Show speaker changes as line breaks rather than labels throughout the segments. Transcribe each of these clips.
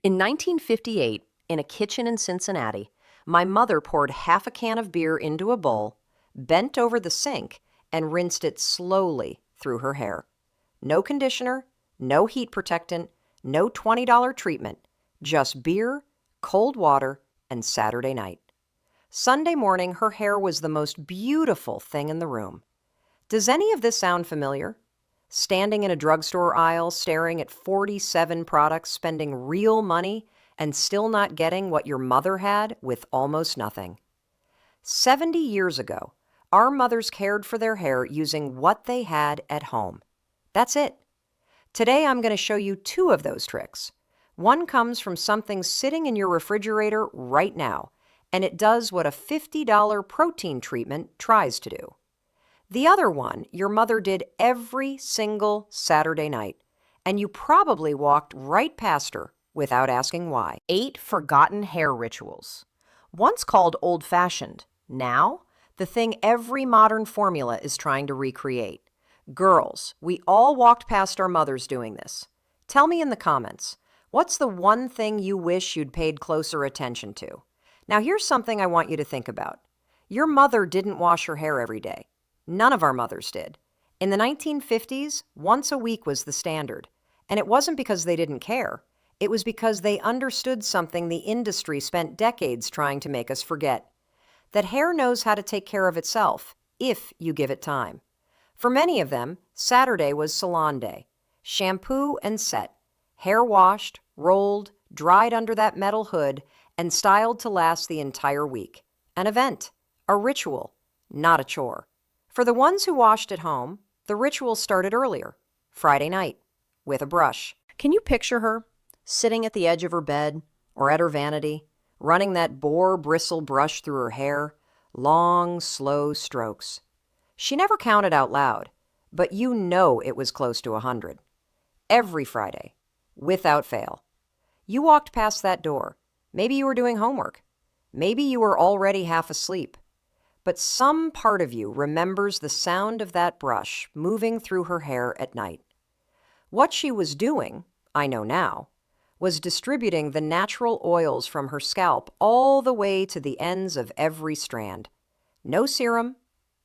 In 1958, in a kitchen in Cincinnati, my mother poured half a can of beer into a bowl, bent over the sink, and rinsed it slowly through her hair. No conditioner, no heat protectant, no $20 treatment, just beer, cold water, and Saturday night. Sunday morning, her hair was the most beautiful thing in the room. Does any of this sound familiar? Standing in a drugstore aisle, staring at 47 products, spending real money, and still not getting what your mother had with almost nothing. 70 years ago, our mothers cared for their hair using what they had at home. That's it. Today, I'm going to show you two of those tricks. One comes from something sitting in your refrigerator right now, and it does what a $50 protein treatment tries to do. The other one your mother did every single Saturday night, and you probably walked right past her without asking why. 8 forgotten hair rituals. Once called old-fashioned, now the thing every modern formula is trying to recreate. Girls, we all walked past our mothers doing this. Tell me in the comments, what's the one thing you wish you'd paid closer attention to? Now here's something I want you to think about. Your mother didn't wash her hair every day. None of our mothers did. In the 1950s, once a week was the standard. And it wasn't because they didn't care. It was because they understood something the industry spent decades trying to make us forget. That hair knows how to take care of itself, if you give it time. For many of them, Saturday was salon day. Shampoo and set. Hair washed, rolled, dried under that metal hood, and styled to last the entire week. An event. A ritual. Not a chore. For the ones who washed at home, the ritual started earlier, Friday night, with a brush. Can you picture her, sitting at the edge of her bed or at her vanity, running that boar bristle brush through her hair, long, slow strokes? She never counted out loud, but you know it was close to 100. Every Friday, without fail. You walked past that door. Maybe you were doing homework. Maybe you were already half asleep. But some part of you remembers the sound of that brush moving through her hair at night. What she was doing, I know now, was distributing the natural oils from her scalp all the way to the ends of every strand. No serum,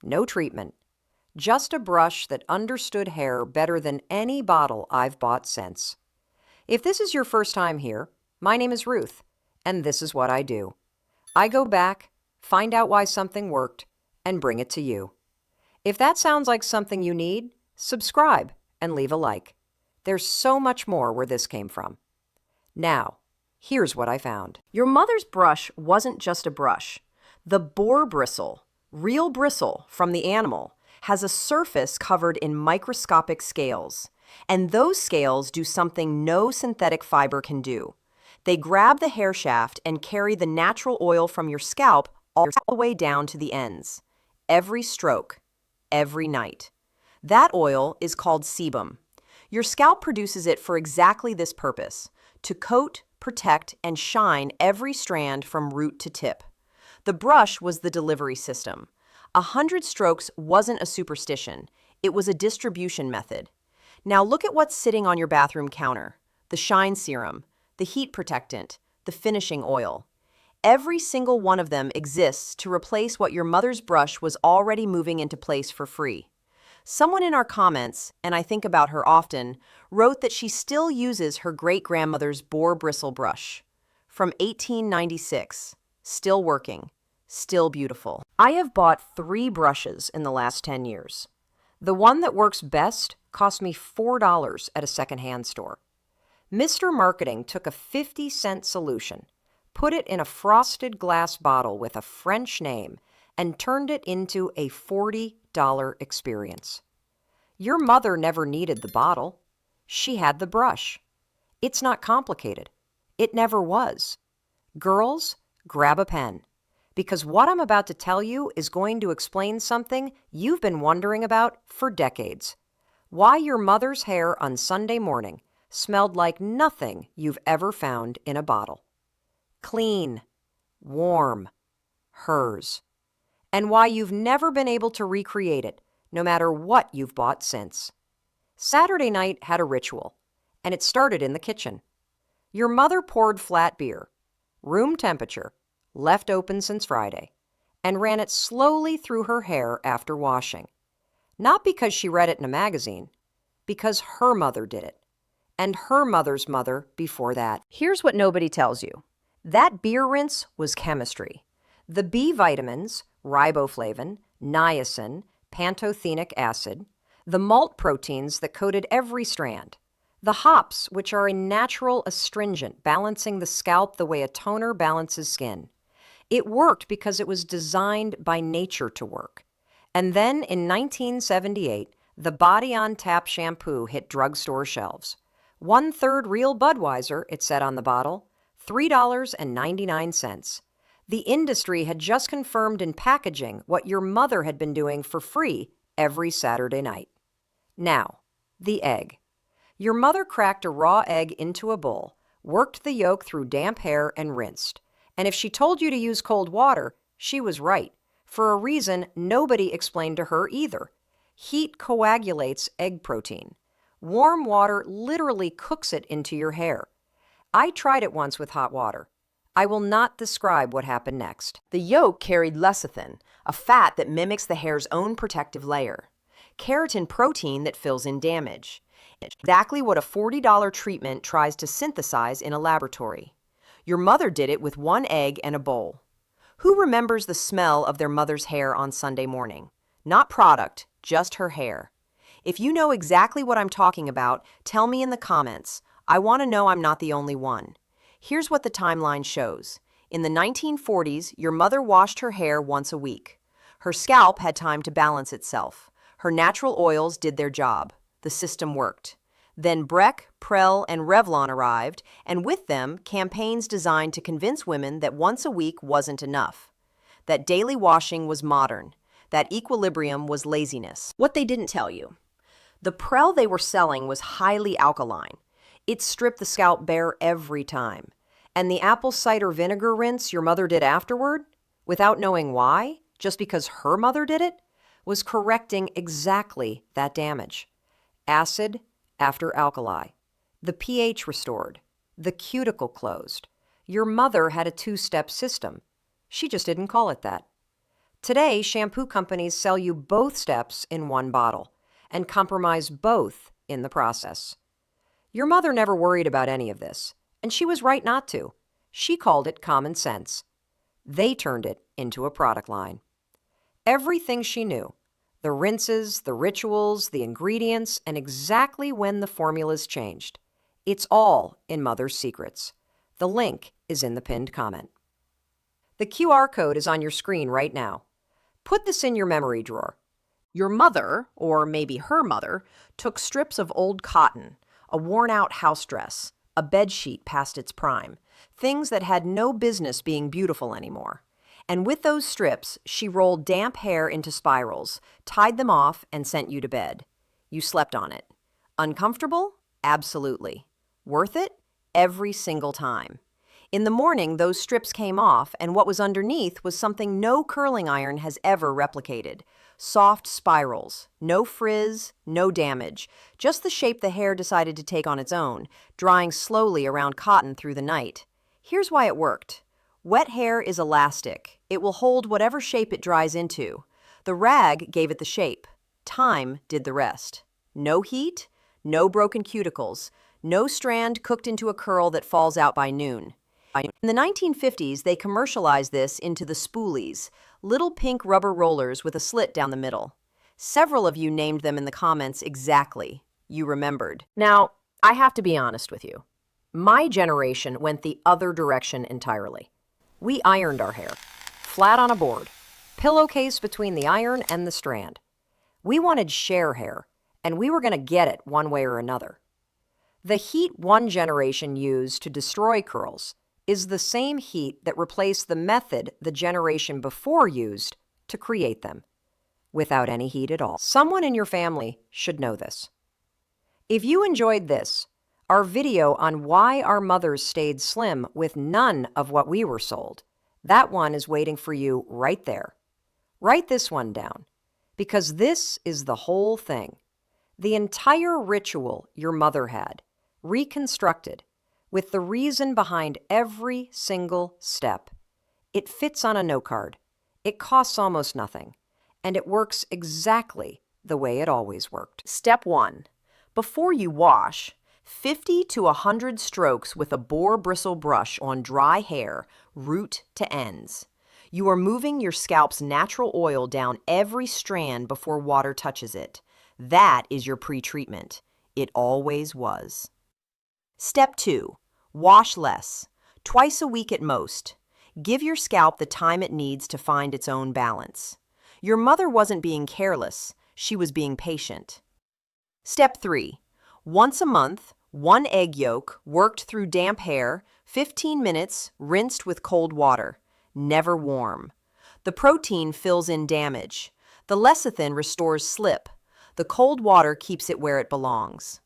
no treatment, just a brush that understood hair better than any bottle I've bought since. If this is your first time here, my name is Ruth, and this is what I do. I go back, find out why something worked, and bring it to you. If that sounds like something you need, subscribe and leave a like. There's so much more where this came from. Now, here's what I found. Your mother's brush wasn't just a brush. The boar bristle, real bristle from the animal, has a surface covered in microscopic scales. And those scales do something no synthetic fiber can do. They grab the hair shaft and carry the natural oil from your scalp all the way down to the ends. Every stroke, every night. That oil is called sebum. Your scalp produces it for exactly this purpose, to coat, protect, and shine every strand from root to tip. The brush was the delivery system. 100 strokes wasn't a superstition. It was a distribution method. Now look at what's sitting on your bathroom counter. The shine serum, the heat protectant, the finishing oil. Every single one of them exists to replace what your mother's brush was already moving into place for free. Someone in our comments, and I think about her often, wrote that she still uses her great-grandmother's boar bristle brush. From 1896, still working, still beautiful. I have bought 3 brushes in the last 10 years. The one that works best cost me $4 at a secondhand store. Mr. Marketing took a 50-cent solution, put it in a frosted glass bottle with a French name, and turned it into a $40 experience. Your mother never needed the bottle. She had the brush. It's not complicated. It never was. Girls, grab a pen, because what I'm about to tell you is going to explain something you've been wondering about for decades. Why your mother's hair on Sunday morning smelled like nothing you've ever found in a bottle. Clean, warm, hers. And why you've never been able to recreate it, no matter what you've bought since. Saturday night had a ritual, and it started in the kitchen. Your mother poured flat beer, room temperature, left open since Friday, and ran it slowly through her hair after washing. Not because she read it in a magazine, because her mother did it, and her mother's mother before that. Here's what nobody tells you. That beer rinse was chemistry. The B vitamins, riboflavin, niacin, pantothenic acid, the malt proteins that coated every strand, the hops, which are a natural astringent balancing the scalp the way a toner balances skin. It worked because it was designed by nature to work. And then in 1978, the Body on Tap shampoo hit drugstore shelves. 1/3 real Budweiser, it said on the bottle, $3.99. The industry had just confirmed in packaging what your mother had been doing for free every Saturday night. Now, the egg. Your mother cracked a raw egg into a bowl, worked the yolk through damp hair, and rinsed. And if she told you to use cold water, she was right, for a reason nobody explained to her either. Heat coagulates egg protein. Warm water literally cooks it into your hair. I tried it once with hot water. I will not describe what happened next.
The yolk carried lecithin, a fat that mimics the hair's own protective layer. Keratin protein that fills in damage. Exactly what a $40 treatment tries to synthesize in a laboratory. Your mother did it with one egg and a bowl. Who remembers the smell of their mother's hair on Sunday morning? Not product, just her hair. If you know exactly what I'm talking about, tell me in the comments. I want to know I'm not the only one. Here's what the timeline shows. In the 1940s, your mother washed her hair once a week. Her scalp had time to balance itself. Her natural oils did their job. The system worked. Then Breck, Prell, and Revlon arrived, and with them, campaigns designed to convince women that once a week wasn't enough. That daily washing was modern. That equilibrium was laziness. What they didn't tell you. The Prell they were selling was highly alkaline. It stripped the scalp bare every time. And the apple cider vinegar rinse your mother did afterward, without knowing why, just because her mother did it, was correcting exactly that damage. Acid after alkali. The pH restored. The cuticle closed. Your mother had a two-step system. She just didn't call it that. Today, shampoo companies sell you both steps in one bottle and compromise both in the process. Your mother never worried about any of this, and she was right not to. She called it common sense. They turned it into a product line. Everything she knew, the rinses, the rituals, the ingredients, and exactly when the formulas changed. It's all in Mother's Secrets. The link is in the pinned comment. The QR code is on your screen right now. Put this in your memory drawer. Your mother, or maybe her mother, took strips of old cotton, a worn-out house dress, a bedsheet past its prime, things that had no business being beautiful anymore. And with those strips, she rolled damp hair into spirals, tied them off, and sent you to bed. You slept on it. Uncomfortable? Absolutely. Worth it? Every single time. In the morning, those strips came off, and what was underneath was something no curling iron has ever replicated. Soft spirals. No frizz, no damage. Just the shape the hair decided to take on its own, drying slowly around cotton through the night. Here's why it worked. Wet hair is elastic. It will hold whatever shape it dries into. The rag gave it the shape. Time did the rest. No heat, no broken cuticles, no strand cooked into a curl that falls out by noon. In the 1950s, they commercialized this into the spoolies, little pink rubber rollers with a slit down the middle. Several of you named them in the comments exactly. You remembered. Now, I have to be honest with you. My generation went the other direction entirely. We ironed our hair, flat on a board, pillowcase between the iron and the strand. We wanted share hair, and we were going to get it one way or another. The heat one generation used to destroy curls is the same heat that replaced the method the generation before used to create them, without any heat at all. Someone in your family should know this. If you enjoyed this, our video on why our mothers stayed slim with none of what we were sold, that one is waiting for you right there. Write this one down, because this is the whole thing. The entire ritual your mother had, reconstructed,
with the reason behind every single step. It fits on a note card. It costs almost nothing. And it works exactly the way it always worked.
Step 1. Before you wash, 50 to 100 strokes with a boar bristle brush on dry hair, root to ends. You are moving your scalp's natural oil down every strand before water touches it. That is your pre-treatment. It always was. Step 2. Wash less. Twice a week at most. Give your scalp the time it needs to find its own balance. Your mother wasn't being careless. She was being patient. Step 3. Once a month, 1 egg yolk worked through damp hair, 15 minutes, rinsed with cold water. Never warm. The protein fills in damage. The lecithin restores slip. The cold water keeps it where it belongs.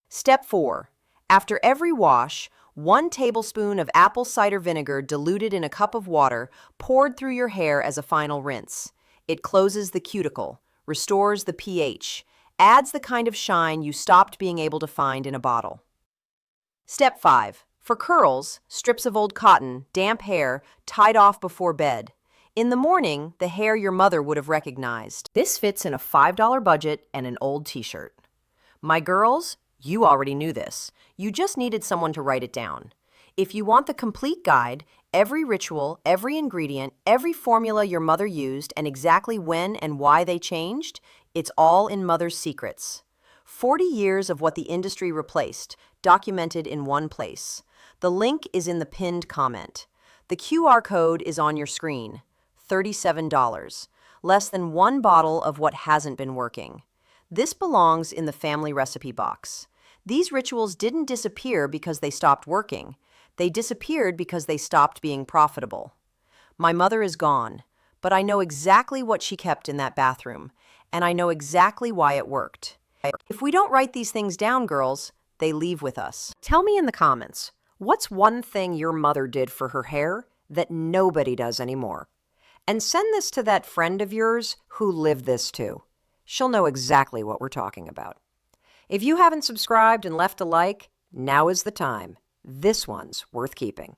Step 4. After every wash, 1 tablespoon of apple cider vinegar diluted in a cup of water poured through your hair as a final rinse. It closes the cuticle, restores the pH, adds the kind of shine you stopped being able to find in a bottle. Step 5. For curls, strips of old cotton, damp hair, tied off before bed. In the morning, the hair your mother would have recognized. This fits in a $5 budget and an old t-shirt. My girls, you already knew this. You just needed someone to write it down. If you want the complete guide, every ritual, every ingredient, every formula your mother used, and exactly when and why they changed, it's all in Mother's Secrets. 40 years of what the industry replaced, documented in one place. The link is in the pinned comment. The QR code is on your screen. $37. Less than 1 bottle of what hasn't been working. This belongs in the family recipe box. These rituals didn't disappear because they stopped working. They disappeared because they stopped being profitable. My mother is gone, but I know exactly what she kept in that bathroom, and I know exactly why it worked. If we don't write these things down, girls, they leave with us. Tell me in the comments, what's one thing your mother did for her hair that nobody does anymore? And send this to that friend of yours who lived this too. She'll know exactly what we're talking about. If you haven't subscribed and left a like, now is the time. This one's worth keeping.